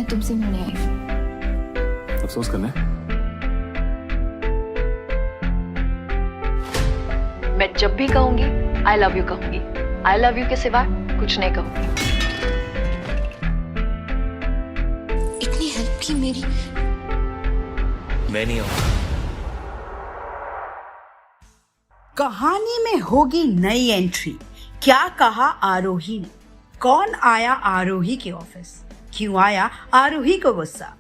तुमसे मिलने आई हूँ। अफसोस करना है? मैं जब भी कहूंगी आई लव यू कहूंगी, आई लव यू के सिवा कुछ नहीं कहूंगी। इतनी हेल्प की मेरी। मैं नहीं आऊंगा। कहानी में होगी नई एंट्री। क्या कहा आरोही ने? कौन आया आरोही के ऑफिस? क्यों आया आरोही को गुस्सा?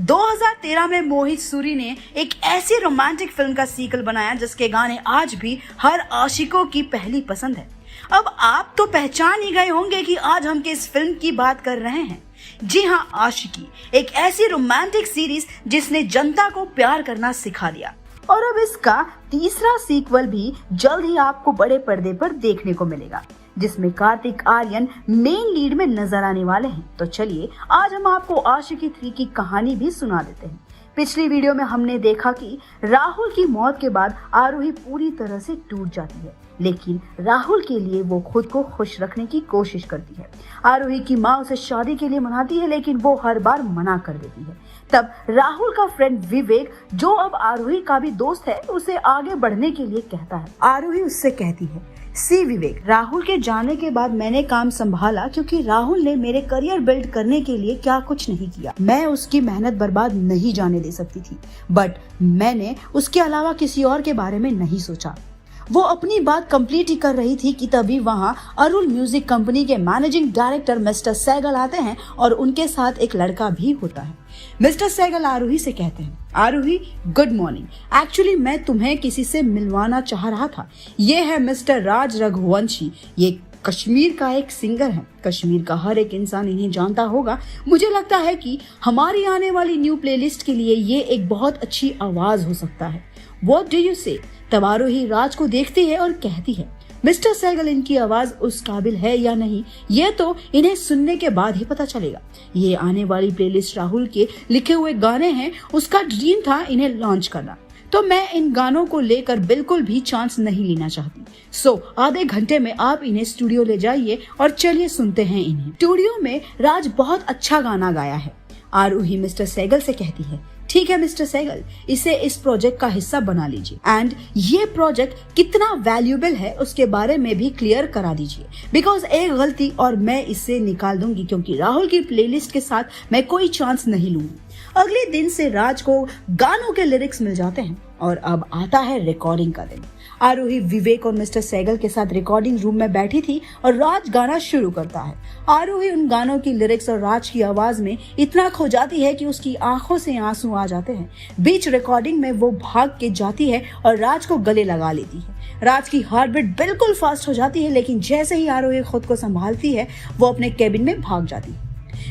2013 में मोहित सूरी ने एक ऐसी रोमांटिक फिल्म का सीक्वल बनाया जिसके गाने आज भी हर आशिकों की पहली पसंद है। अब आप तो पहचान ही गए होंगे कि आज हम किस फिल्म की बात कर रहे हैं। जी हाँ, आशिकी, एक ऐसी रोमांटिक सीरीज जिसने जनता को प्यार करना सिखा दिया। और अब इसका तीसरा सीक्वल भी जल्द ही आपको बड़े पर्दे पर देखने को मिलेगा, जिसमें कार्तिक आर्यन मेन लीड में नजर आने वाले हैं। तो चलिए आज हम आपको आशिकी 3 की कहानी भी सुना देते हैं। पिछली वीडियो में हमने देखा कि राहुल की मौत के बाद आरोही पूरी तरह से टूट जाती है, लेकिन राहुल के लिए वो खुद को खुश रखने की कोशिश करती है। आरोही की माँ उसे शादी के लिए मनाती है, लेकिन वो हर बार मना कर देती है। तब राहुल का फ्रेंड विवेक, जो अब आरोही का भी दोस्त है, उसे आगे बढ़ने के लिए कहता है। आरोही उससे कहती है, सी विवेक, राहुल के जाने के बाद मैंने काम संभाला क्योंकि राहुल ने मेरे करियर बिल्ड करने के लिए क्या कुछ नहीं किया। मैं उसकी मेहनत बर्बाद नहीं जाने दे सकती थी, बट मैंने उसके अलावा किसी और के बारे में नहीं सोचा। वो अपनी बात कंप्लीट ही कर रही थी कि तभी वहाँ अरुण म्यूजिक कंपनी के मैनेजिंग डायरेक्टर मिस्टर सहगल आते हैं और उनके साथ एक लड़का भी होता है। मिस्टर सहगल आरोही से कहते हैं, आरोही गुड मॉर्निंग, एक्चुअली मैं तुम्हें किसी से मिलवाना चाह रहा था। ये है मिस्टर राज रघुवंशी, ये कश्मीर का एक सिंगर है। कश्मीर का हर एक इंसान इन्हें जानता होगा। मुझे लगता है कि हमारी आने वाली न्यू प्लेलिस्ट के लिए ये एक बहुत अच्छी आवाज हो सकता है। What do you say? तब आरोही राज को देखती है और कहती है, मिस्टर सहगल, इनकी आवाज उस काबिल है या नहीं, ये तो इन्हें सुनने के बाद ही पता चलेगा। ये आने वाली प्लेलिस्ट राहुल के लिखे हुए गाने हैं, उसका ड्रीम था इन्हें लॉन्च करना, तो मैं इन गानों को लेकर बिल्कुल भी चांस नहीं लेना चाहती। सो आधे घंटे में आप इन्हें स्टूडियो ले जाइए और चलिए सुनते हैं इन्हें। स्टूडियो में राज बहुत अच्छा गाना गाया है। आरोही मिस्टर सहगल से कहती है, ठीक है मिस्टर सहगल, इसे इस प्रोजेक्ट का हिस्सा बना लीजिए एंड ये प्रोजेक्ट कितना वैल्यूएबल है उसके बारे में भी क्लियर करा दीजिए, बिकॉज एक गलती और मैं इसे निकाल दूंगी, क्योंकि राहुल की प्लेलिस्ट के साथ मैं कोई चांस नहीं लूंगी। अगले दिन से राज को गानों के लिरिक्स मिल जाते हैं और अब आता है रिकॉर्डिंग का दिन। आरोही विवेक और मिस्टर सहगल के साथ रिकॉर्डिंग रूम में बैठी थी और राज गाना शुरू करता है। आरोही उन गानों की लिरिक्स और राज की आवाज में इतना खो जाती है कि उसकी आंखों से आंसू आ जाते हैं। बीच रिकॉर्डिंग में वो भाग के जाती है और राज को गले लगा लेती है। राज की हार्ट बीट बिल्कुल फास्ट हो जाती है, लेकिन जैसे ही आरोही खुद को संभालती है वो अपने केबिन में भाग जाती है।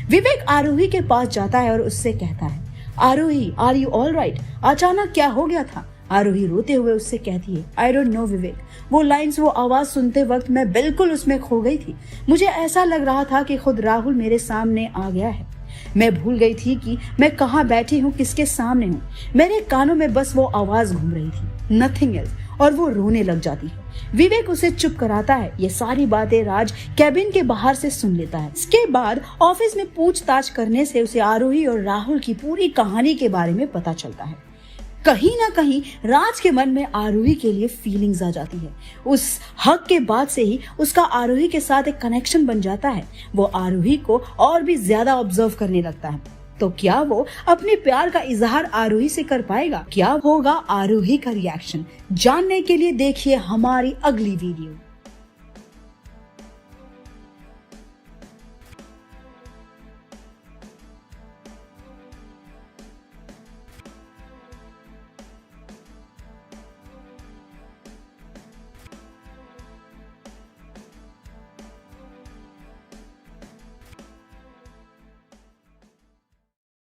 विवेक आरोही के पास जाता है और उससे कहता है, आरोही आर यू ऑल राइट? अचानक क्या हो गया था? आरोही रोते हुए उससे कहती है, आई डोंट नो विवेक, वो लाइंस, वो आवाज सुनते वक्त मैं बिल्कुल उसमें खो गई थी। मुझे ऐसा लग रहा था कि खुद राहुल मेरे सामने आ गया है। मैं भूल गई थी कि मैं कहाँ बैठी हूँ, किसके सामने हूँ। मेरे कानों में बस वो आवाज घूम रही थी, नथिंग एल्स, और वो रोने लग जाती है। विवेक उसे चुप कराता है। ये सारी बातें राज कैबिन के बाहर से सुन लेता है। इसके बाद ऑफिस में पूछताछ करने से उसे आरोही और राहुल की पूरी कहानी के बारे में पता चलता है। कहीं ना कहीं राज के मन में आरोही के लिए फीलिंग्स आ जाती है। उस हक के बाद से ही उसका आरोही के साथ एक कनेक्शन बन जाता है। वो आरोही को और भी ज्यादा ऑब्जर्व करने लगता है। तो क्या वो अपने प्यार का इजहार आरोही से कर पाएगा? क्या होगा आरोही का रिएक्शन? जानने के लिए देखिए हमारी अगली वीडियो।